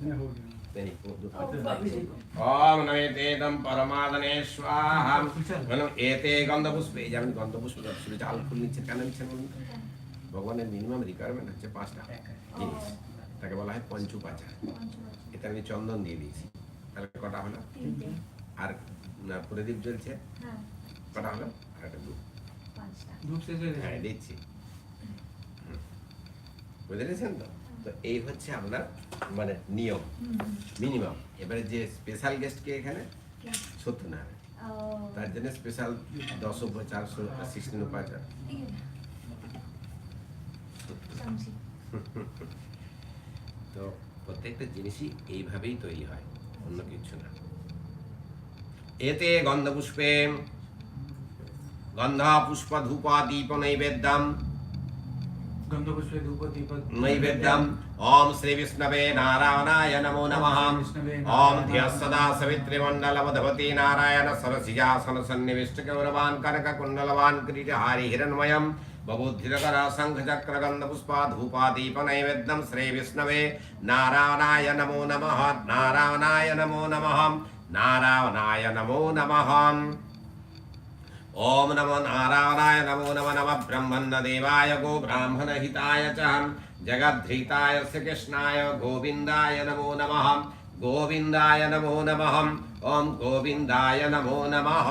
ओम नमेतेदं परमादने स्वाहा। মানে এতে গন্ধপুষ্পে, যেমন গন্ধপুষ্প চাল ফুল নিচ্ছে কেন নিচ্ছেন বলুন? ভগবানের মিনিমাম রিকোয়ারমেন্ট হচ্ছে 5টা জিনিস, তাকে বলা হয় পঞ্চুপাচার। এটা আমি চন্দন দিয়ে দিয়েছি, তাহলে কটা হলো? আর প্রদীপ জ্বলছে, কটা হলো? আর একটা ধূপ, হ্যাঁ দিচ্ছি, বুঝতে পেরেছেন তো? তো এই হচ্ছে আপনার মানে নিয়ম মিনিমাম। এবারে যে স্পেশাল গেস্টকে এখানে সত্যনারায়ণ, তার জন্য স্পেশাল 10 উপচার 16 উপাচার। তো প্রত্যেকটা জিনিসই এইভাবেই তৈরি হয়, অন্য কিছু না। এতে গন্ধপুষ্পে গন্ধ পুষ্প ধূপ দীপ নৈবেদ্যম नैवेद्यम। ओम श्री विष्णवे नारायणाय नमो नमः। ओम धियः सदा सवित्रिमण्डलमधवती नारायण सरसिजासन सन्निविष्ट गौरवान् कनककुण्डलवान् किरीटहारी हिरण्मयम् बबुद्धिरकर शंखचक्र गन्धपुष्पा धूपा दीप नैवेद्यम। श्री विष्णवे नारायणाय नमो नमः। नारायणाय नमो नमः। नारायणाय नमो नमः। ओम नमो नारायणाय नमो नमः। नमः ब्रह्मन्न देवाय गो ब्राह्मण हिताय च जगद्धृताय श्री कृष्णाय गोविंदाय नमो नमः। गोविंदाय नमो नमः। ओम गोविंदाय नमो नमः।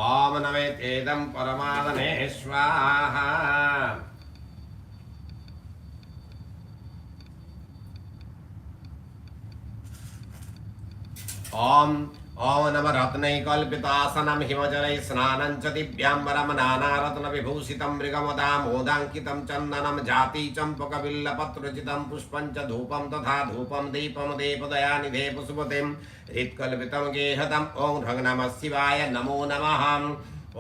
ओम नमेतेदं परमादने स्वाहा। ओम ओम नमः रत्नैकल्पितासनं हिमजलै स्नानं च दिव्याम्बरं नानारत्नविभूषितं मृगमदामोदाङ्कितं चन्दनं जाति चम्पकबिल्लपत्रचितं पुष्पं च धूपं तथा धूपं दीपं देपदयानिधे पुष्पतिं हृत्कल्पितं गेहतम्। ओम नमः शिवाय नमो नमः।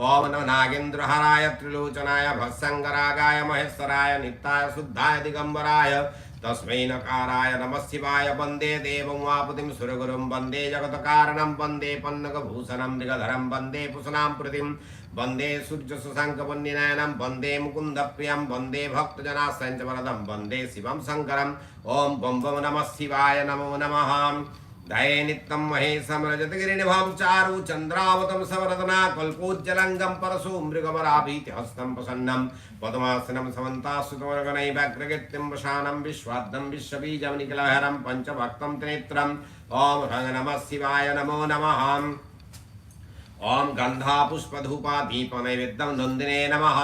ओम नमः नागेन्द्रहराय त्रिलोचनाय भस्सङ्गरागाय महेश्वराय नित्याय शुद्धाय दिगंबराय तस्मै नकाराय नमः शिवाय। वन्दे देवं वापतिं सुरगुरुं वन्दे जगत्कारणं वन्दे पन्नगभूषणं मृगधरं वन्दे पुषणां प्रतिं वन्दे सूर्यशशाङ्कवन्निनयनं वन्दे मुकुन्दप्रियं वन्दे भक्तजनाश्रयं च वरदं वन्दे शिवं शङ्करम्। ओम बम बम नमः शिवाय नमो नमः। दये नित्यं महेशं रजतगिरिनिभं चारु चन्द्रावतं सवरदना कल्पोज्जलङ्गं परशु मृगमराभीतिहस्तं प्रसन्नं पद्मासनं समन्तासुतवर्गणैवाग्रगत्यं वशानं विश्वाद्दं विश्वबीजं निखिलहरं पञ्चभक्तं त्रिनेत्रम्। ओम ह्रं नमः शिवाय नमो नमः। ओम गंधा पुष्प धूपा दीप नैवेद्यं नन्दिने नमः।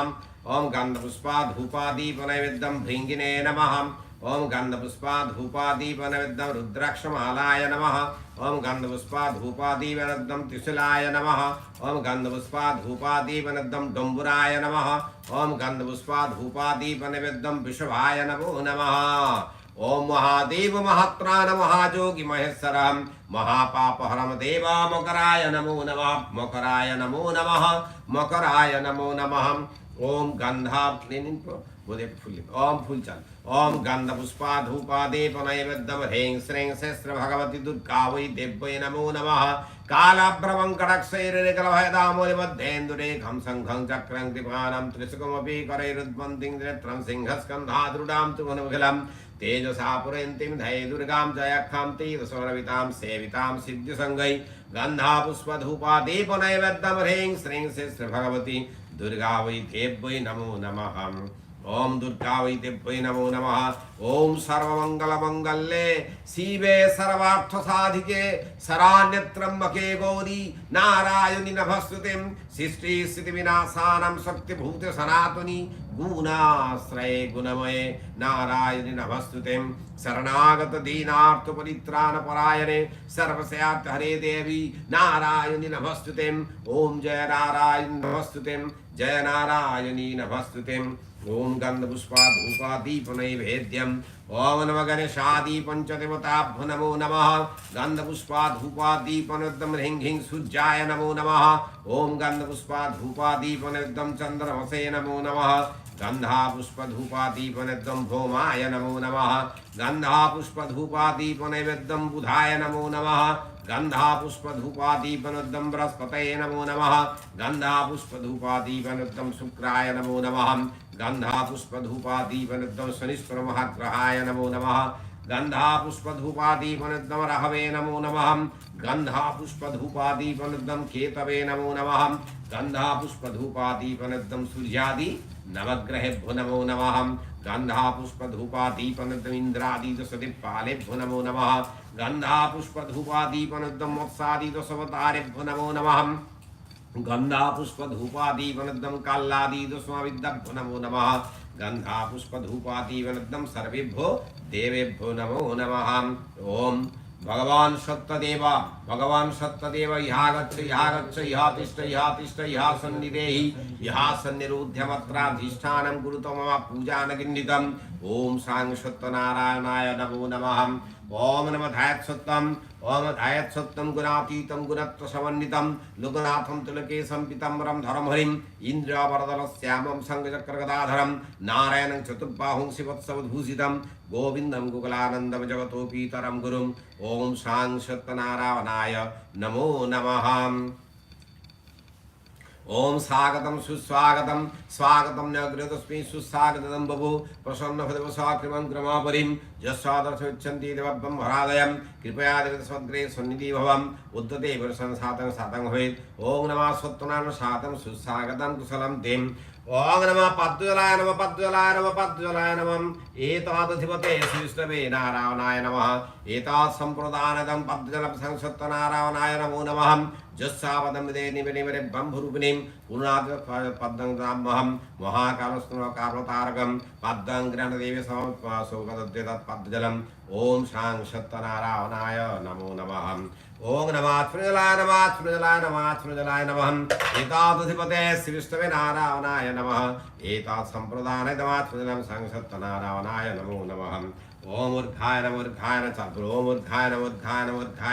ओम गंध पुष्पा धूपा दीप नैवेद्यं भृंगिने नमः। ओम गंधपुष्पा धूपा दीप नैवेद्यं रुद्राक्षमालाय नमः। ओम गंधपुष्पा धूपा दीप नैवेद्यं त्रिशूलाय नमः। ओम गंधपुष्पा धूपा दीप नैवेद्यं डम्बुराय नमः। ओम गंधपुष्पा धूपा दीप नैवेद्यं विषभाय नमो नमः। ओम महादेव महात्राण महाजोगी महेश्वरं महापापहरं देवा मकराय नमो नमः। मकराय नमो नमः। मकराय नमो नमः। ओम गंधा ओम फूलचंद। ओम गंध पुष्पा धूपा दीप नैवेद्यम ह्रीं श्रीं सहस्र भगवती दुर्गा वै देव्यै नमो नमः। कालाभ्रमं कटक्षैरनिकलभयदामूलिमध्येन्दुरेखं शङ्खं चक्रं कृपानं त्रिशूलमपि करैरुद्वन्दिं नेत्रं सिंहस्कन्धाद्रुडां त्रिभुवनमखिलं तेजसा पुरन्तीं धये दुर्गां जयक्षां तीर्थस्वरवितां सेवितां सिद्धिसङ्गै गन्धा पुष्प धूपा दीप नैवेद्यम ह्रीं श्रीं सहस्र भगवती दुर्गा वै देव्यै नमो नमः। ओम दुर्गा वै देव्यै नमो नमः। ओम सर्वमंगलमंगल्ये शिवे सर्वार्थ साधिके शरण्यत्र्यंबके गौरी नारायणी नमस्तुते। सृष्टि स्थिति विनाशानां शक्तिभूते सनातनी गुणाश्रये गुणमये नारायणी नमस्तुते। शरणागत दीनार्थ परित्राण परायणे सर्वस्यार्थ हरे देवी नारायणी नमस्तुते। ओम जय नारायणी नमस्तुते। जय नारायणी नमस्तुते। ओम गंध पुष्पा धूपा दीप नैवेद्यम। ओम नमः गणेशादि पंचदेवताभ्यो नमो नमः। गंध पुष्पा धूपा दीप नैवेद्यम ह्रीं ह्रीं सूर्याय नमो नमः। ओम गंध पुष्पा धूपा दीप नैवेद्यम चंद्रमसे नमो नमः। गंधा पुष्प धूपा दीप नैवेद्यम भौमाय नमो नमः। गंधा पुष्प धूपा दीप नैवेद्यम बुधाय नमो नमः। गंधा पुष्प धूपा दीप नैवेद्यम बृहस्पतये नमो नमः। गंधा पुष्प धूपा दीप नैवेद्यम शुक्राय नमो नमः। गंधा पुष्प धूपादीपनिर्दम शनिश्वर महाग्रहाय नमो नमः गंधा पुष्प धूपादीपनिर्दम राहवे नमो नमः गंधा पुष्प धूपादीपनिर्दम केतवे नमो नमः गंधा पुष्प धूपादीपनिर्दम सूर्यादि नवग्रहेभ्यो नमो नमः गंधा पुष्प धूपादीपनिर्दम इंद्रादि दशदिक्पालेभ्यो नमो नमः गंधा पुष्प धूपादीपनिर्दम मत्स्यादि दशावतारेभ्यो नमो नमः गंधा पुष्प धूपादीपनिर्दम कालादि दशविद्याभ्यो नमो नमः गंधा पुष्प धूपादीपनिर्दम सर्वेभ्यो देवेभ्यो नमो नमः। ओम भगवान सत्यदेव यहाँ गच्छ यहाँ तिष्ठ यहाँ सन्निधेहि यहाँ सन्निरुध्यमत्राधिष्ठानं कुरुतो मम पूजानगिन्नितम्। ओम सांग सत्यनारायणाय नमो नमः। ओम नमः ध्यायत् सत्यं गुणातीतं गुणत्रसमन्वितं लोकनाथं तुलकेशं पीताम्बरं धरमहरिं इन्द्रवरदलश्यामं संगचक्रगदाधरं नारायणं चतुर्बाहुं शिवत्सवभूषितं गोविन्दं गुगलानन्दं जगतोपीतरं गुरुं। ओम सांग सत्यनारायणाय नमो नमः। ओम स्वागतम सुस्वागतम स्वागतम नगृतस्मै सुस्वागतम बभू प्रसन्न हृदय साकृमं क्रमापरिं यस्सादर्थमिच्छन्ति देवब्बं हरादयं कृपया देवसद्ग्रे सन्निधि भवम् उद्धते वर्षं सातं सातं भवेत्। ओम नमः सत्यनारायण सातं सुस्वागतं कुशलं तें। ओम नमः पद्मजलाय नमः पद्मजलाय नमः पद्मजलाय नमः एतादधिपते श्रीष्णवे नारायणाय नमः एतात् सम्प्रदानदं पद्मजलं संसत्यनारायणाय नमो नमः जस्सावदं विदे निवनिवरे ब्रह्मरूपिणीं पुनादपद्मं नामहं महाकालस्तुनकालतारकं पद्मं ग्रहणदेवी सौगदद्य तत्पद्मजलम्। ओम सांग सत्यनारायणाय नमो नमः। ओम नमः स्मृजलाय नमः एतादधिपते श्रीष्णवे नारायणाय नमः एतात् सम्प्रदानदमात्मजलं सांग सत्यनारायणाय नमो नमः। ओम ऊर्ध्वाय नमः ओम ऊर्ध्वाय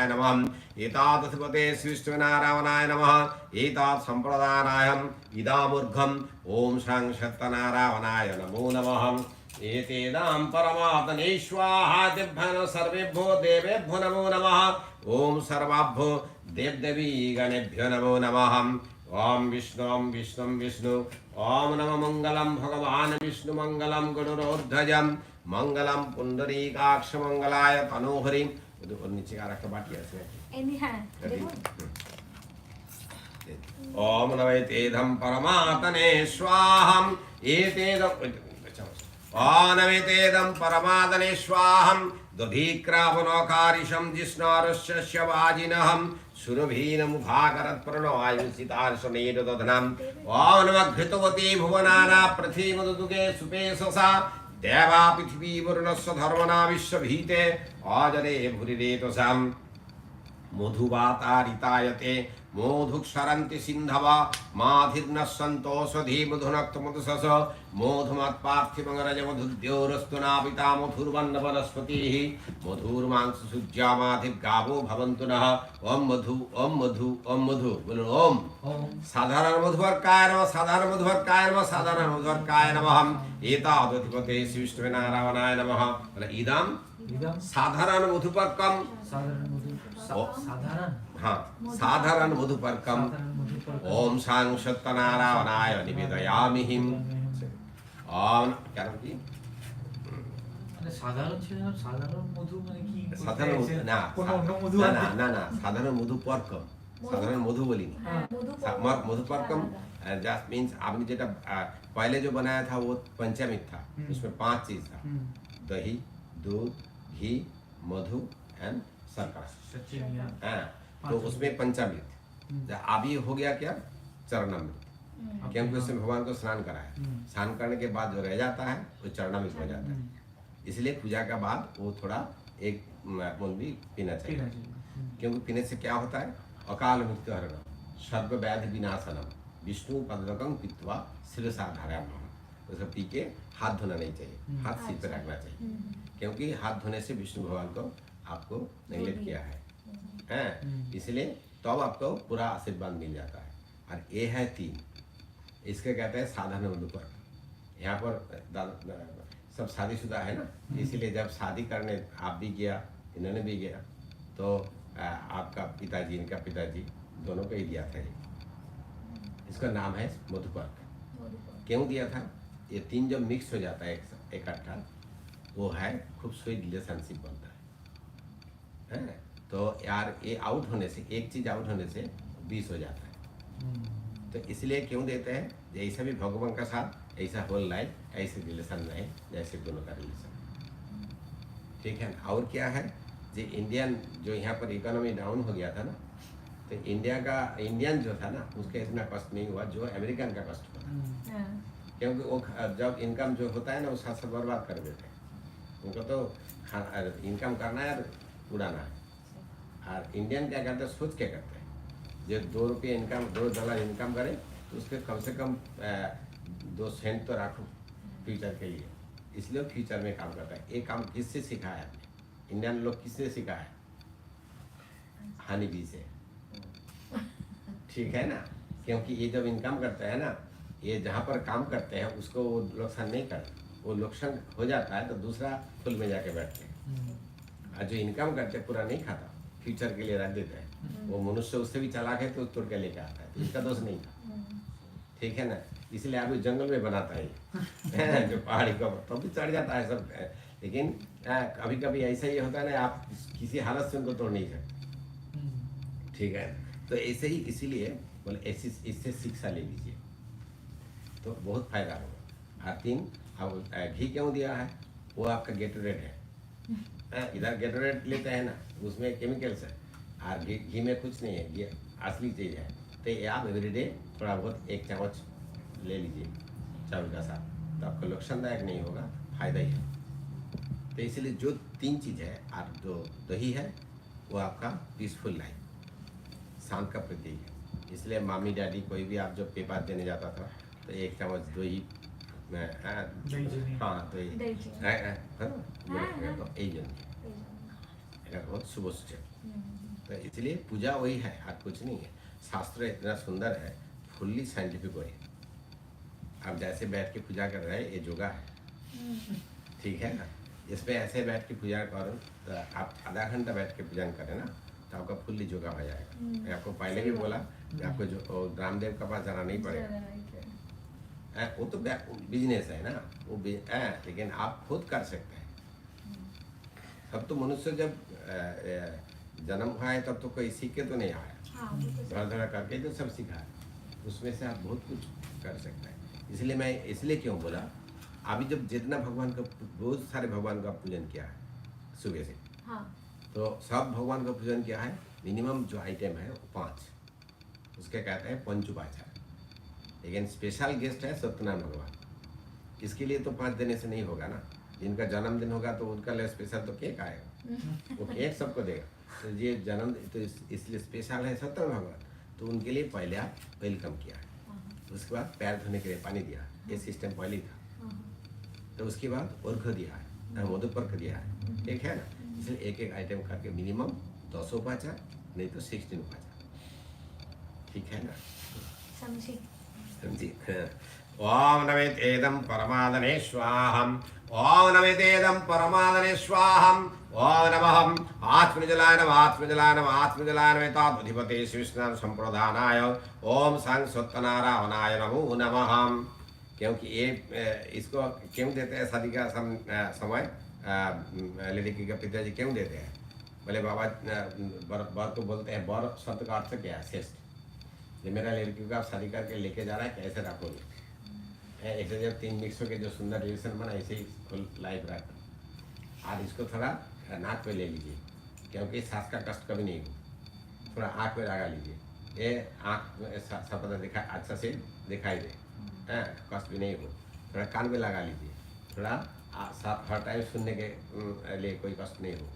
नमः एतादधिपते श्रीष्णवे नारायणाय नमः एतात् सम्प्रदानायम् इदामूर्ध्वम्। ओम सांग सत्यनारायणाय नमो नमः। एतेदां परमात्मने स्वाहा दिव्यान् सर्वेभ्यो देवेभ्यो नमो नमः। ओम सर्वाभ्यो देवदेवी गणेभ्यो नमो नमः। ओम विष्णु ओम नमः मंगलम भगवान विष्णु मंगलम गणुरोध्वजम मंगलम पुंडरीकाक्ष मंगलाय तनोहरि। नीचे का रख बाटी है ओम नमः परमात्मने स्वाहम् एतेदं नमेतेदं परमात्मने स्वाहम् दधीक्रावनोकारिशं जिष्णारुष्यस्य वाजिनहं सुरभीनमुखाकरत्प्रणवायुसितार्षणेरदधनम्। ओम नमः घृतवती भुवनाना पृथ्वीमदुदुगे सुपेशसा देवा पृथ्वी वरुणस्य धर्मना विश्वभीते आजरे भूरिरेतसाम् मधुवातारितायते मोधुक्षरन्ति सिन्धवा माधिर्नश्यन्तोषधी मधुनक्तमधुसस मोधुमत्पार्थिवरजमधुद्योरस्तु नापिता मधुर्वन्नवनस्पतिः मधुर्मांसुसुज्यामाधिर्गावो भवन्तु नः। ओम मधु बोलो ओम साधारण मधुवर्काय नमः साधारण मधुवर्काय नमः एतादधिपते श्रीविष्णवे नारायणाय नमः। इदं साधारण मधुपर्कम साधारण मधुपर्कम ओम सांग सत्यनारायणाय निवेदयामि। ओम क्या नाम की সাধারণ ছিল সাধারণ মধু মানে কি সাধারণ না কোন অন্য মধু না সাধারণ মধুपर्कम साधारण मधु बोली मधुपर्कम जस्ट मीन्स आपने जेटा पहले जो बनाया था वो पंचामृत था। उसमें 5 चीज था दही दूध घी मधु एंड शर्करा। तो उसमें पंचामृत अभी हो गया क्या चरणामृत क्योंकि उसमें भगवान को स्नान कराया। स्नान करने के बाद जो रह जाता है वो चरणामृत हो जाता है। इसलिए पूजा के बाद वो थोड़ा एक बूंद भी पीना चाहिए क्योंकि पीने से क्या होता है अकाल मृत्यु हरणम सर्व व्याधि विनाशनम विष्णु पदकं पीत्वा शिरसा धारयामः। उसको पी के हाथ धोना नहीं चाहिए हाथ सिर पे रखना चाहिए क्योंकि हाथ धोने से विष्णु भगवान को आपको नेगलेक्ट किया है इसलिए तब आपको पूरा आशीर्वाद मिल जाता है। और ये है 3 इसके कहते हैं साधारण मधुपर्क। यहाँ पर सब शादीशुदा है ना इसीलिए जब शादी करने आप भी गया इन्होंने भी गया तो आपका पिताजी इनका पिताजी दोनों को ही दिया था। इसका नाम है मधुपर्क। क्यों दिया था ये तीन जो मिक्स हो जाता है इकट्ठा, वो है खूब स्वीट रिलेशनशिप बनता है। तो यार ये आउट होने से, एक चीज़ आउट होने से 20 हो जाता है। तो इसलिए क्यों देते हैं, जैसा भी भगवान का साथ ऐसा होल लाइफ ऐसे रिलेशन रहे जैसे दोनों का रिलेशन, ठीक है ना। और क्या है, जो इंडियन जो यहाँ पर इकोनॉमी डाउन हो गया था ना, तो इंडियन जो था ना उसका इतना कष्ट नहीं हुआ जो अमेरिकन का कष्ट हुआ, क्योंकि वो जब इनकम जो होता है ना वो साथ बर्बाद कर देते हैं। उनको तो इनकम करना है उड़ाना है। और इंडियन क्या करते हैं, सोच के करते हैं, जो $2 इनकम, $2 इनकम करे तो उसके कम से कम 2 सेंट तो रखो फ्यूचर के लिए, इसलिए फ्यूचर में काम करता है। ये काम किससे सीखा है आपने, इंडियन लोग किससे सीखा है, हानि बी से, ठीक है ना। क्योंकि ये जब इनकम करते हैं ना, ये जहाँ पर काम करते हैं उसको वो नुकसान नहीं करते, वो नुकसान हो जाता है तो दूसरा फुल में जाके बैठते हैं। और जो इनकम करते पूरा नहीं खाता, फ्यूचर के लिए रख देते हैं, वो मनुष्य उससे भी चालाक है तो तोड़ के लेके आता है, तो इसका दोष नहीं था, ठीक है ना। इसलिए अभी जंगल में बनाता है जो पहाड़ी को तो भी चढ़ जाता है सब, लेकिन कभी कभी ऐसा ही होता है ना, आप किसी हालत से उनको तोड़ नहीं सकते, ठीक है। तो ऐसे ही इसीलिए बोले इससे शिक्षा ले लीजिए तो बहुत फायदा होगा। और 3, अब घी क्यों दिया है, वो आपका गेटोरेट है। इधर गेटोरेट लेते हैं ना, उसमें केमिकल्स है, और घी में कुछ नहीं है, ये असली चीज़ है। तो ये आप एवरीडे थोड़ा बहुत 1 चम्मच ले लीजिए चावल का साथ, तो आपको नुकसानदायक नहीं होगा, फायदा ही है। तो इसलिए जो 3 चीज़ है, और जो दही है वो आपका पीसफुल लाइफ, शांत का प्रतीक है। इसलिए मामी डैडी कोई भी आप जो पेपर देने जाता था तो 1 चम्मच दही में, हाँ दही तो এই জন্য এটা बहुत शुभ सूचक। तो इसलिए पूजा वही है और कुछ नहीं है। शास्त्र इतना सुंदर है, फुल्ली साइंटिफिक वही। आप जैसे बैठ के पूजा कर रहे हैं, ये योगा है, ठीक है ना। इसमें ऐसे बैठ के पूजा करो तो आप आधा घंटा बैठ के पूजन करें ना, तो आपका फुल्ली योगा हो जाएगा। मैं आपको पहले भी बोला कि आपको जो रामदेव का पास जाना नहीं पड़ेगा, वो तो बिजनेस है ना, वो लेकिन आप खुद कर सकते हैं। सब तो मनुष्य जब जन्म हुआ है तब तो कोई सीख के तो नहीं आया, थोड़ा थोड़ा करके तो सब सीखा है, उसमें से आप बहुत कुछ कर सकते हैं। इसलिए मैं इसलिए क्यों बोला, अभी जब जितना भगवान का, बहुत सारे भगवान का पूजन किया है सुबह से, तो सब भगवान का पूजन किया है। मिनिमम जो आइटम है वो 5, उसके कहते हैं पंचुपाचार। लेकिन स्पेशल गेस्ट है सत्यनारायण भगवान, इसके लिए तो 5 देने से नहीं होगा ना। जिनका जन्मदिन होगा तो उनका लिए स्पेशल तो केक आएगा, वो केक सबको देगा। तो ये जन्म तो इसलिए स्पेशल है सत्यनारायण भगवान, तो उनके लिए पहले आप वेलकम किया है। उसके बाद पैर धोने के लिए पानी दिया, ये सिस्टम पहले था। तो उसके बाद अर्घ दिया है, मधुपर्क दिया है, ठीक है ना। इसलिए एक एक आइटम करके मिनिमम 10 उपाचार, नहीं तो 16 उपाचार, ठीक है ना। समझी। ओम नमेतेदं परमादने स्वाहम, ओम नमेतेदं परमादने स्वाहम, ओम नमः आत्मजलाय नमः आत्मजलाय नमः आत्मजलाय नमः तद्धिपते विष्णु संप्रदानाय ओम सं सत्यनारायणाय नमो नमः। क्योंकि ये इसको क्यों देते हैं शादी का समय, लड़की के पिताजी क्यों देते हैं, बोले बाबा बर को बोलते हैं, बर शब्द का अर्थ क्या है, श्रेष्ठ। जो मेरा लड़की का शादी करके लेके जा रहा है कैसे रखोगे, ऐसे जब 3 मिक्स होकर जो सुंदर रिलेशन बना ऐसे ही फुल लाइफ रखना। और इसको थोड़ा नाक पे ले लीजिए, क्योंकि सांस का कष्ट कभी नहीं हो। थोड़ा आँख पे लगा लीजिए, ये आँख सपना दिखा अच्छा से दिखाई दे, कष्ट भी नहीं हो। थोड़ा कान में लगा लीजिए, थोड़ा हर टाइम सुनने के लिए कोई कष्ट नहीं हो,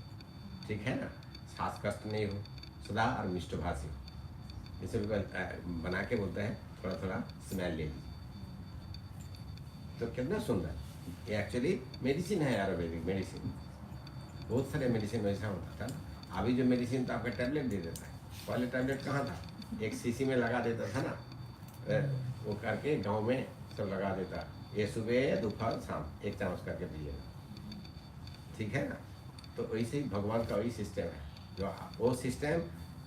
ठीक है ना। सांस कष्ट नहीं हो, सदा और मिष्टभाषी हो, इसे बना के बोलते हैं। थोड़ा थोड़ा स्मेल ले लीजिए, तो कितना सुंदर। ये एक्चुअली मेडिसिन है, आयुर्वेदिक मेडिसिन। बहुत सारे मेडिसिन वैसा होता था ना। अभी जो मेडिसिन तो आपका टैबलेट दे देता है, पहले टैबलेट कहाँ था, एक शीशी में लगा देता था ना, वो करके गांव में सब लगा देता, ये सुबह दोपहर शाम 1 चम्मच करके पीजिए, ठीक है ना। तो वैसे ही भगवान का वही सिस्टम है, जो वो सिस्टम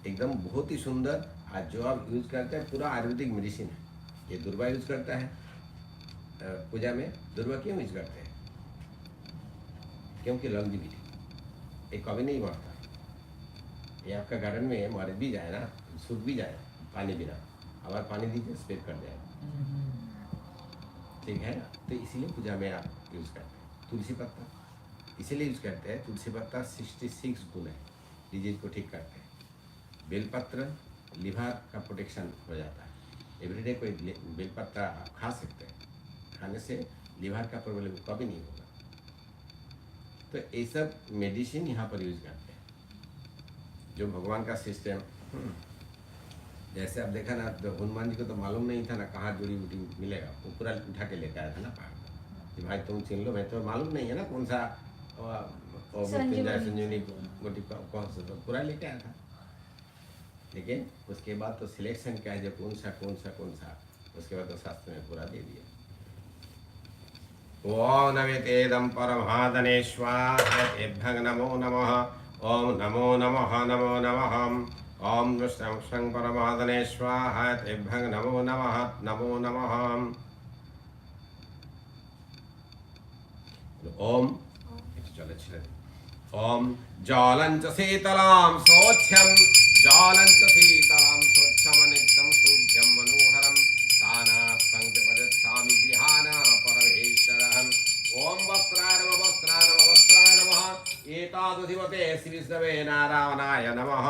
एकदम बहुत ही सुंदर। आज जो आप यूज़ करते हैं पूरा आयुर्वेदिक मेडिसिन है। ये दुर्वा यूज़ करता है, पूजा में दुर्वा क्यों यूज करते हैं? क्योंकि लॉन्जिविटी, ये कभी नहीं मरता। ये आपका गार्डन में मर भी जाए ना, सूख भी जाए पानी बिना, अगर पानी दीजिए स्प्रे कर जाए, ठीक है ना। तो इसीलिए पूजा में आप यूज करते हैं। तुलसी पत्ता इसीलिए यूज करते हैं, तुलसी पत्ता 66 गुण है, डिजीज को ठीक करते हैं। बेलपत्र लिवर का प्रोटेक्शन हो जाता है। एवरीडे कोई बेलपत्ता आप खा सकते हैं, खाने से लिवर का प्रॉब्लम कभी नहीं होगा। तो ये सब मेडिसिन यहाँ पर यूज करते हैं, जो भगवान का सिस्टम। जैसे आप देखा ना, तो हनुमान जी को तो मालूम नहीं था ना कहाँ जड़ी बूटी मिलेगा, वो पूरा उठा के लेके आया था ना पहाड़ कि भाई तुम छीन लो, मैं तो मालूम नहीं है ना कौन सा संजीवनी बूटी कौन सा, तो पूरा लेके आया था। लेकिन उसके बाद तो सिलेक्शन क्या है, जो कौन सा, उसके बाद तो शास्त्र में पूरा दे दिया। ओम नवेतेदं परमादनेश्वाय नमो नमः। ओम नमो नमः नमो नमः। ओम विष्णु परमादनेश्वाय नमो नमः नमो नमः। ओम ओम ज्वलंच शीतलां स्वच्छं, ज्वलंच शीतलां स्वच्छं नित्यं शुद्धं मनोहरं, तानार्थं च भजच्छामि गृहाण परमेश्वरः। ओम वस्त्राय नमः, वस्त्राय नमः, वस्त्राय नमः। एतादधिपते श्री विष्णवे नारायणाय नमः।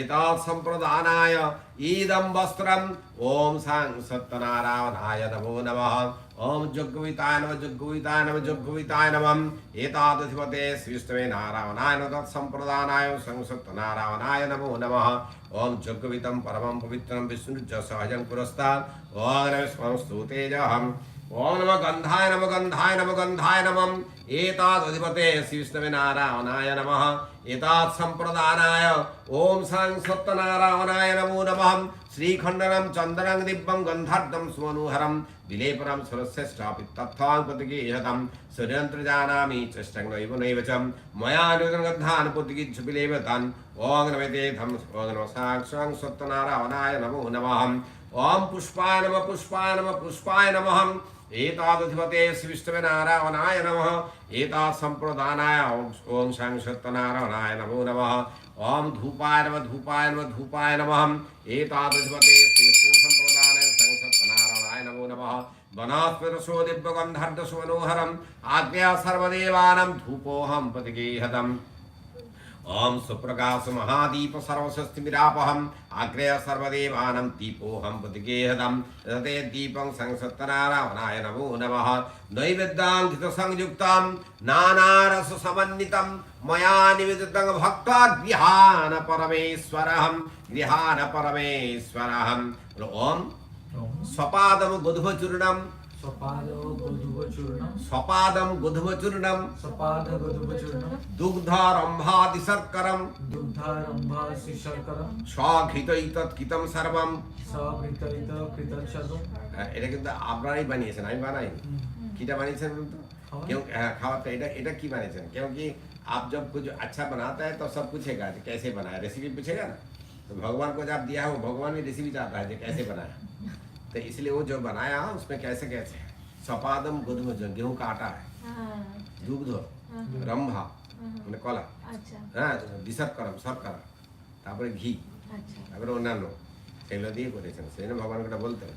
एतात् संप्रदानाय ईदं वस्त्रम्। ओम सांग सत्यनारायणाय नमो नमः। ओम जग्गविताय नमः, जग्गविताय नमः, जग्गविताय नमः। एतादधिपते श्री विष्णवे नारायणाय नमः। तत्संप्रदानाय सांग सत्यनारायणाय नमो नमः। ओम जग्गवितं परमं पवित्रं विष्णुर्ज सहजं पुरस्तात्। ओम नमः स्तुतेजहम्। ओम नमः गंधाय नमः, गंधाय नमः, गंधाय नमः। एतादधिपते श्री विष्णवे नारायणाय नमः। एतात् संप्रदानाय ओम सांग सत्यनारायणाय नमो नमः। श्रीखंडनं चंदनं दिव्यं गंधार्धं सुमनोहरं, दिलेपरं सुरश्रेष्ठापि तत्थां प्रतिगेहतं। सुरयंत्र जानामि चष्टं नैव च मया अनुगन्धान् प्रतिगिच्छुपिलेव तान्। ओम नमते धम, ओम नमः साक्षां सत्यनारायणाय नमो नमः। ओम पुष्पाय नमः, पुष्पाय नमः, पुष्पाय नमः। एतादधिपते श्री विष्णवे नारायणाय नमः। एतात् संप्रदानाय ओम सांग सत्यनारायणाय नमो नमः। ओम धूपाय नमः, धूपाय नमः, धूपाय नमः। एतादधिपते श्री विष्णु संप्रदानाय सांग सत्यनारायणाय नमो नमः। वनस्पतिरसो दिव्यगन्धर्धसुमनोहरम्, आज्ञया सर्वदेवानां धूपोऽहं प्रतिगेहतम्। ओम सुप्रकाश महादीप सर्वशस्तिमिरापहम्, आग्रेय सर्वदेवानां दीपोऽहं प्रतिगेहतम्। रते दीपं संसत्तनारायणाय नमो नमः। नैवेद्यां घृतसंयुक्तं नानारससमन्वितं, मया निवेदितं भक्त्या गृहाण परमेश्वरः, गृहाण परमेश्वरः। ओम स्वपादं गोधूमचूर्णं, स्वपादं गोधूमचूर्णं, दुग्धारम्भादिशर्करं, স্বঘৃতৈতৎকৃতম सर्वं। এটা কিন্তু আপনারাই বানিয়েছেন, আমি বানাইনি। কিটা বানিয়েছেন বলুন তো? क्यों खावाते এটা কি বানিয়েছেন? क्योंकि आप जब कुछ अच्छा बनाता है तो सब पूछेगा कि कैसे बनाया, रेसिपी पूछेगा ना। तो भगवान को जब दिया है, वो भगवान भी रेसिपी चाहता है कि कैसे बनाया। तो इसलिए वो जो बनाया उसमें कैसे कैसे है। सपादम गोधूम, गेहूं का आटा है, दुग्ध रंभा মানে কলা, হ্যাঁ দিশর্করম শর্করা, তারপরে ঘি, তারপরে অন্যান্য সেগুলো দিয়ে করেছেন। সেই জন্য ভগবান কথা বলতেন।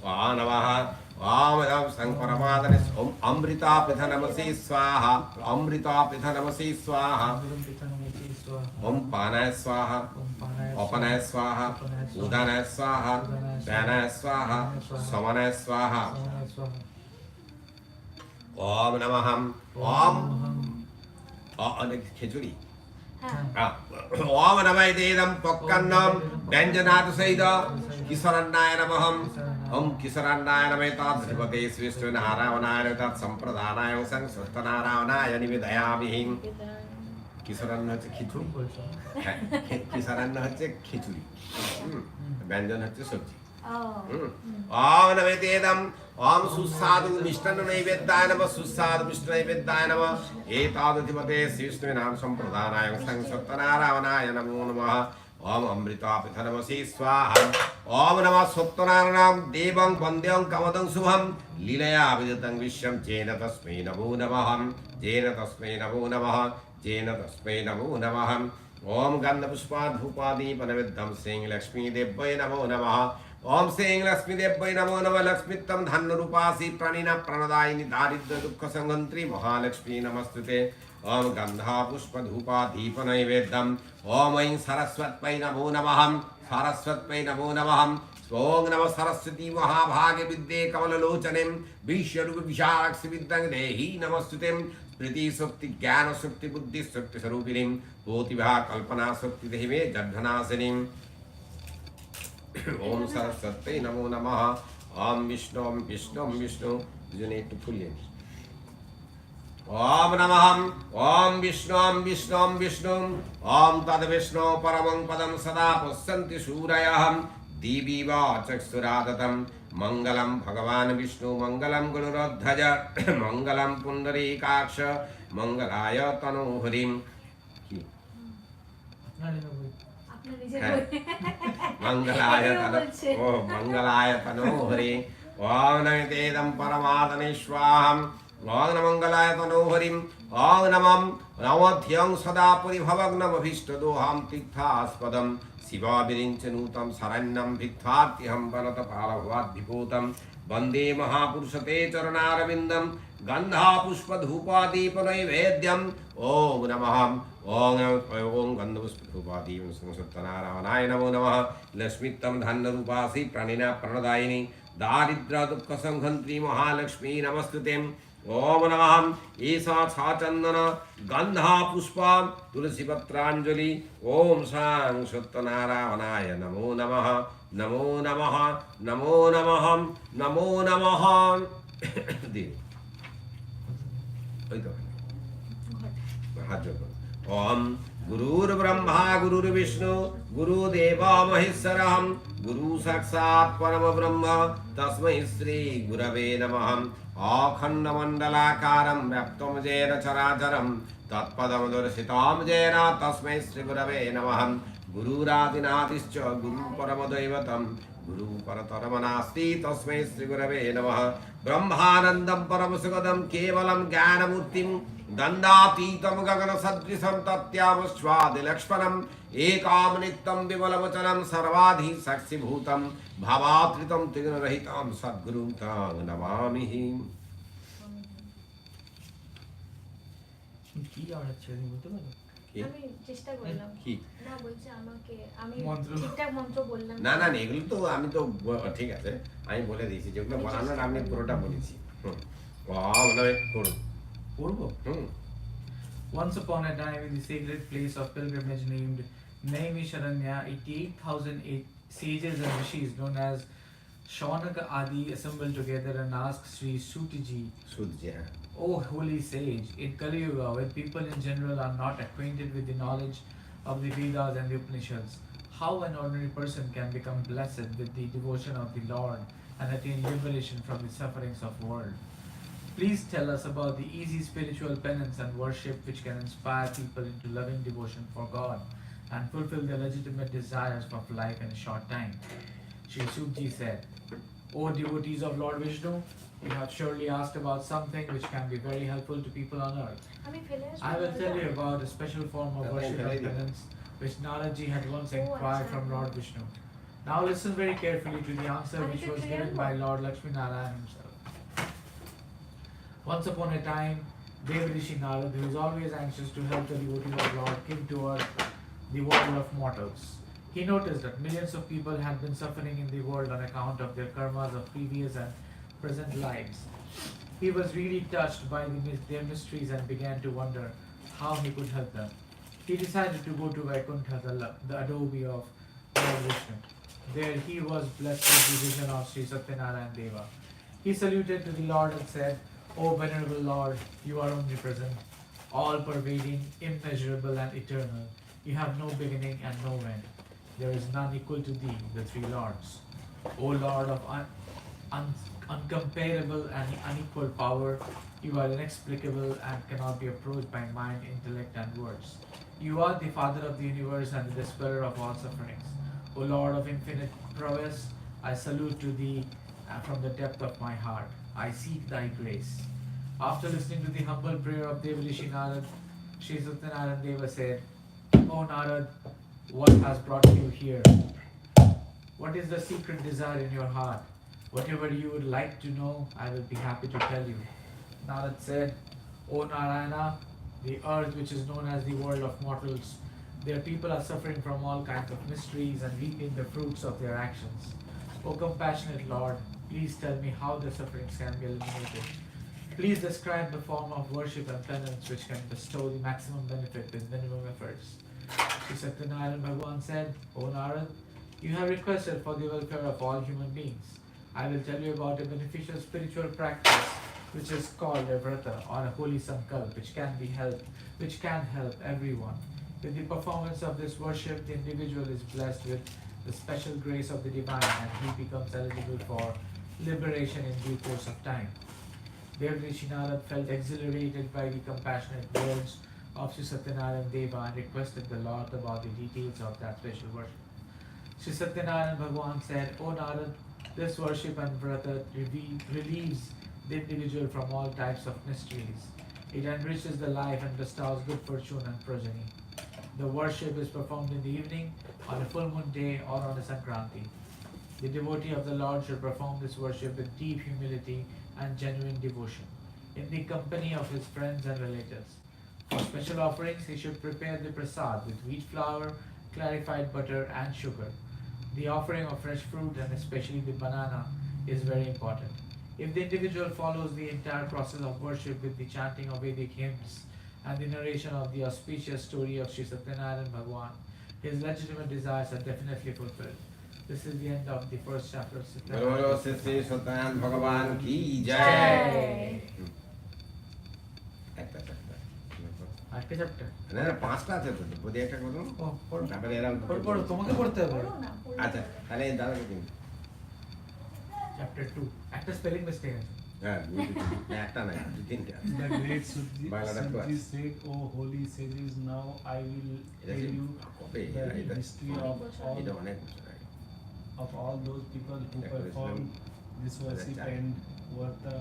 ওম নমঃ ওম শঙ্করপাদনে ওম অমৃতা পিথনমসি স্বাহা, অমৃতা পিথনমসি স্বাহা। ओम पानाय स्वाहा, अपनाय स्वाहा, उदानाय स्वाहा, शयनाय स्वाहा, समनाय स्वाहा। ओम नमः ओम खिचड़ी। ओम नमः इदं पक्कन्नं व्यंजनात् सहित किशोरन्नाय नमः। ओम किशोरन्नाय नमः। तद्धिपते श्री विष्णु नारायणाय तत् संप्रदानाय संसत्तनारायणाय निवेदयामि। কিশোরান্ন হচ্ছে খিচুড়ি, কিশোরান্ন হচ্ছে খিচুড়ি, ব্যঞ্জন হচ্ছে সবজি। ওম নমঃ ওম সুস্বাদু মিষ্টান্ন নৈবেদ্যায় নমঃ, সুস্বাদু মিষ্ট নৈবেদ্যায় নমঃ। এতাদধিপতে শ্রী বিষ্ণু নাম সম্প্রদানায় সংসত্তনারায়ণায় নমো নমঃ। Om Amrita Pithanamasi Swaha. Om Namah Sattanarnam Devam Vandyam Kamadam Subham. Lilaya Viditang Vishyam Jena Tasmai Namo Namaham. Jena Tasmai Namo Namah. Jena Tasmai Namo Namaham. Om Gandha Pushpa Dhupadi Panaviddham Singh Lakshmi Devvai Namo Namah. Om Singh Lakshmi Devvai Namo Namah. Lakshmittam Dhanna Rupasi Pranina Pranadayini Daridra Dukkha Sangantri Mahalakshmi Namastute. Om Gandha Pushpa Dhupadi Panaiveddham. Om Ain Saraswatpai Namo Namaham. Saraswatpai Namo Namaham. Om Namah Saraswati Mahabhage Vidde Kamalalochanem. Vishyarupa Visharakshi Viddhang Dehi Namastutem. Priti Sukti Jnana Sukti Buddhi Sukti Sarupinim. Potibha Kalpana Sukti Dehime Jadhanasinim. Om Saraswati Namo Namaha. Om Vishnu Vishnu Vishnu. You need to pull in. Om Namaham. Om Vishnu Vishnu Vishnu. Om Tad Vishnu Paramang Padam Sada Pasyanti Surayaham. Diviva Chaksuradatam. Mangalam Bhagavan Vishnu. Mangalam Gunuradhaja. Mangalam Pundari Kaksha. Mangalaya Tanu Harim. Mangalaya Tanu Harim. Om Namitedam Paramadanishwaham. Om Namangalaya Tanu Harim. Om Namam Namadhyam Sada Puribhavagnam Abhishtadoham Tikthaspadam. Siva Virinchanutam Saranyam Bhikthartiham Vanatapalavadviputam. Vande Mahapurushate Charanarabindam. Gandha Pushpa Dhupadi Panaivedyam. Om Namaham. Om Gandha Pushpa Dhupadi Sattanarayanaya Namo Namah. Lakshmittam Dhanna Rupasi Pranina Pranadayini Daridra Dukkha Sanghantri Mahalakshmi Namastutem. Om Namaham Esa Chachandana Gandha Pushpa Tulsi Patranjali. Om Sang Sattanarayanaya Namo Namaha. Namo Namaha. Namo Namaham. Namo Namaha. Om Gurur Brahma Gurur Vishnu Guru Deva Maheswaraham Guru Sakshat Parama Brahma Tasmai Sri Gurave Namaham Akhanda Mandalakaram Vyaptam Jena Characharam Tatpadam Darsitam Jena Tasmai Sri Gurave Namaham Guru Radinatischa Guru Paramadaivatam Guru Parataramanasti Tasmai Sri Gurave Namah Brahmanandam Paramasukadam Kevalam Jnanamurtim Dandatitam Gagana Sadrisam Tatyavaswadi Lakshmanam Ekam Nittam Vimalavachalam Sarvadhi Saksi Bhutam Bhavatritam Tignarahitam Sadguru Tang Namamihi. কি আর আছে বলতে পারো? আমি চেষ্টা করলাম কি না বলছে আমাকে আমি মন্ত্র। ঠিকঠাক মন্ত্র বললাম না না এগুলো তো আমি তো ঠিক আছে আমি বলে দিয়েছি যেগুলো বানানোর আমি পুরোটা বলেছি করুন পড়বো? Once upon a time in the sacred place of pilgrimage named Naimisharanya, 88,000 sages and rishis known as Shaunaka Adi assembled together and asked Sri Sutiji, Sudji, O holy sage, in Kali Yuga, when people in general are not acquainted with the knowledge of the Vedas and the Upanishads, how an ordinary person can become blessed with the devotion of the Lord and attain liberation from the sufferings of the world? Please tell us about the easy spiritual penance and worship which can inspire people into loving devotion for God and fulfill their legitimate desires of life in a short time. Sri Sukji said, O devotees of Lord Vishnu, you have surely asked about something which can be very helpful to people on earth. আমি ফেলে আসবো I will tell you about a special form of worship and penance which Naraji had once inquired from Lord Vishnu. Now listen very carefully to the answer which was given by Lord Lakshmi Narayan himself. Once upon a time, Devrishi Narad, who was always anxious to help the devotees of Lord, came toward the world of mortals. He noticed that millions of people had been suffering in the world on account of their karmas of previous and present lives. He was really touched by their mysteries and began to wonder how he could help them. He decided to go to Vaikuntha, the abode of Lord Vishnu. There he was blessed with the vision of Sri Satyanarayan Deva. He saluted to the Lord and said, O venerable Lord, you are omnipresent, all-pervading, immeasurable and eternal. You have no beginning and no end. There is none equal to thee, the three Lords. O Lord of uncomparable and unequal power, You are inexplicable and cannot be approached by mind, intellect, and words. You are the Father of the universe and the dispeller of all sufferings. O Lord of infinite prowess, I salute to thee from the depth of my heart. I seek thy grace. After listening to the humble prayer of Devrishi Narad, Sri Satyanarayana Deva said, O Narad, what has brought you here? What is the secret desire in your heart? Whatever you would like to know, I will be happy to tell you. Narad said, O Narayana, the earth which is known as the world of mortals, their people are suffering from all kinds of mysteries and reaping the fruits of their actions. O compassionate Lord, please tell me how the sufferings can be eliminated. Please describe the form of worship and penance which can bestow the maximum benefit with minimum efforts. Sri Satyanarayana Bhagavan said, O Narad, you have requested for the welfare of all human beings. I will tell you about a beneficial spiritual practice which is called a vrata or a holy sankalp which can help everyone. With the performance of this worship, the individual is blessed with the special grace of the divine and he becomes eligible for liberation in due course of time. Devrishi Narad felt exhilarated by the compassionate words of Sri Satyanarayana Deva and requested the Lord about the details of that special worship. Sri Satyanarayana Bhagavan said, O Narad, this worship and vrata relieves the individual from all types of mysteries. It enriches the life and bestows good fortune and progeny. The worship is performed in the evening, on a full moon day, or on a Sankranti. The devotee of the Lord should perform this worship with deep humility and genuine devotion, in the company of his friends and relatives. For special offerings, he should prepare the prasad with wheat flour, clarified butter, and sugar. The offering of fresh fruit, and especially the banana, is very important. If the individual follows the entire process of worship with the chanting of Vedic hymns and the narration of the auspicious story of Sri Satyanarayana Bhagavan, his legitimate desires are definitely fulfilled. This is the end of the first chapter of Bolo Satyanarayana. Sri Satyanarayana Bhagavan ki jai. Jai. একটা chapter. আরেকটা chapter না না পাঁচটা আছে তো বুঝি একটা করুন ও পড়ো তারপরে এরকম পড়ো তোমাকে পড়তে হবে পড়ো না, পড়ো। আচ্ছা তাহলে দাদাকে দিন চ্যাপ্টার 2 একটা স্পেলিং মিস্টেক আছে হ্যাঁ একটা না দুই তিনটে আছে The great Suji Bangladesh Suji said, O holy sages, now I will এটা tell কি you কবে the history এটা অনেক বছর আগে of all those people who That was performed this worship child. and Varta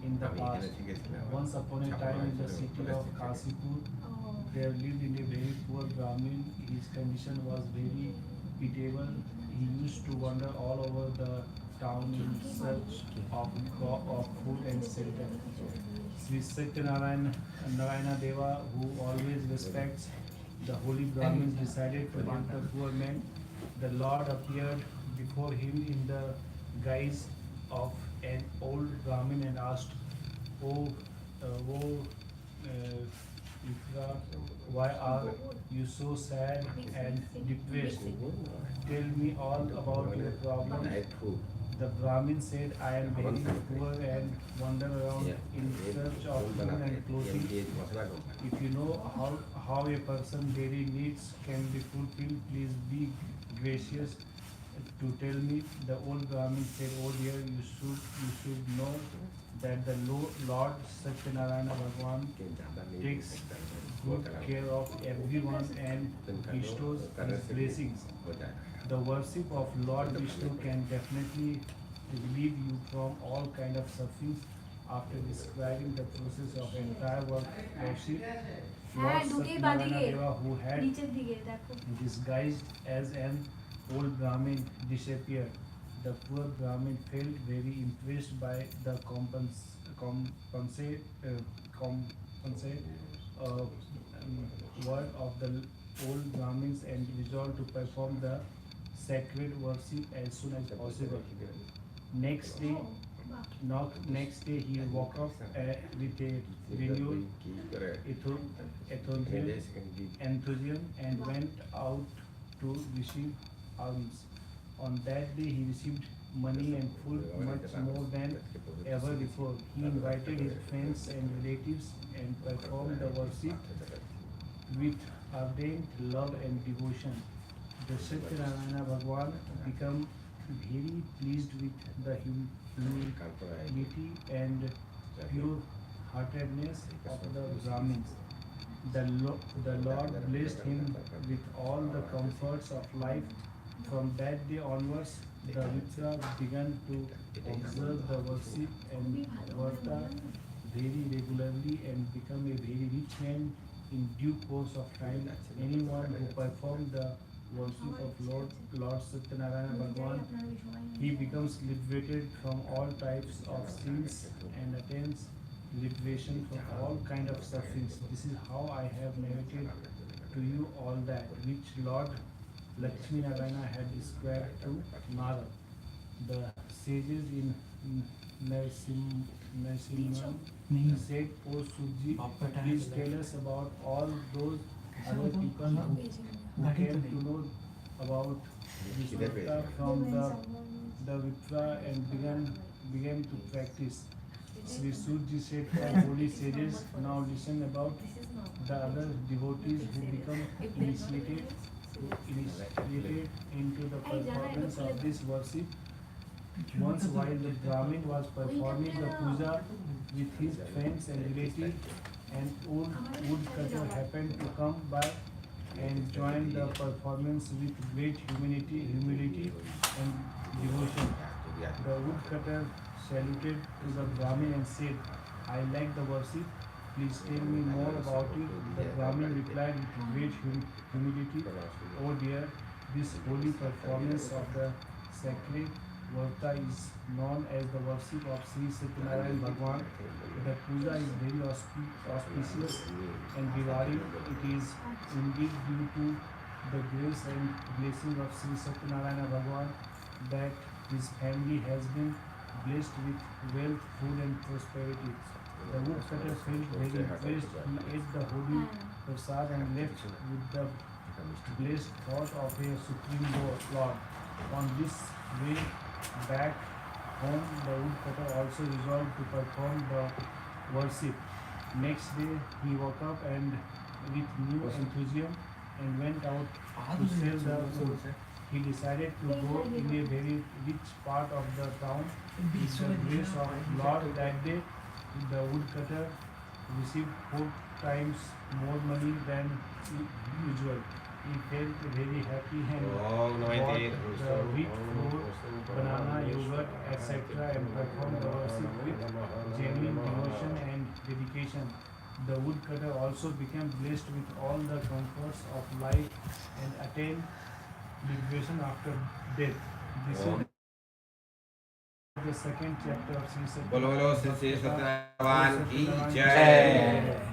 in the আমি past. এখানে শিখেছিলাম Once upon a time in the city of Kasipur, O, there lived in a very poor Brahmin. His condition was very pitiable. He used to wander all over the town in search of food and shelter. Sri Satyanarayana Deva, who always respects the holy Brahmins, decided to help the poor man. The Lord appeared before him in the guise of an old Brahmin and asked, Ikra, why are you so sad and depressed? Tell me all about your problem. The Brahmin said, I am very poor and wander around in search of food and clothing. If you know how a person's daily needs can be fulfilled, please be gracious to tell me. The old Brahmin said, Oh dear, you should know that the Lord Satyanarayana Bhagavan takes good care of everyone and bestows his blessings. The worship of Lord Vishnu can definitely relieve you from all kind of sufferings. After describing the process of entire worship, Lord Satyanarayana Deva, who had নিচের দিকে দেখো disguised as an old Brahmin, disappeared. The poor Brahmin felt very impressed by the word of the old Brahmins and resolved to perform the sacred worship as soon as possible. Next day he woke up with a renewed enthusiasm and went out to receive alms. On that day he received money and food much more than ever before. He invited his friends and relatives and performed the worship with ardent love and devotion. The Satyanarayana Bhagavan became very pleased with the humility and pure heartedness of the Brahmins. The Lord blessed him with all the comforts of life. From that day onwards, the Vipra began to observe the worship and Varta very regularly and become a very rich man in due course of time. Anyone who performed the worship of Lord Satyanarayana Bhagwan, he becomes liberated from all types of sins and attains liberation from all kind of sufferings. This is how I have narrated to you all that which Lord Lakshmi Narayana had described to Narad. The sages in Narsimhan said, O Suji, please tell us about all those other people who came to know about Vishnupada from the Vipra and began to practice. Sri Suji said, O holy sages, now listen about the other devotees who become initiated into the performance of this worship. Once while the Brahmin was performing the puja with his friends and relatives, an old woodcutter happened to come by and join the performance with great humility and devotion. The woodcutter saluted to the Brahmin and said, I like the worship, please tell me more about it. The Brahmin replied with great humility, O dear, this holy performance of the sacred Varta is known as the worship of Sri Satyanarayana Bhagwan. The puja is very auspicious and rewarding. It is indeed due to the grace and blessing of Sri Satyanarayana Bhagwan that his family has been blessed with wealth, food and prosperity. The woodcutter felt very impressed. He ate the holy prasad and left with the blessed thought of a supreme Lord. On this way back home, the woodcutter also resolved to perform the worship. Next day, he woke up and with new enthusiasm and went out to sell the wood. He decided to go in a very rich part of the town. With the grace of Lord that day, the woodcutter received 4 times more money than usual. He felt very happy and bought the wheat flour, banana, yogurt, etc. and performed the worship with genuine devotion and dedication. The woodcutter also became blessed with all the comforts of life and attained liberation after death. This is the second chapter of Sri बोलो बोलो Satyanarayana Shri Satyanarayan भगवान की Bhagwan. जय।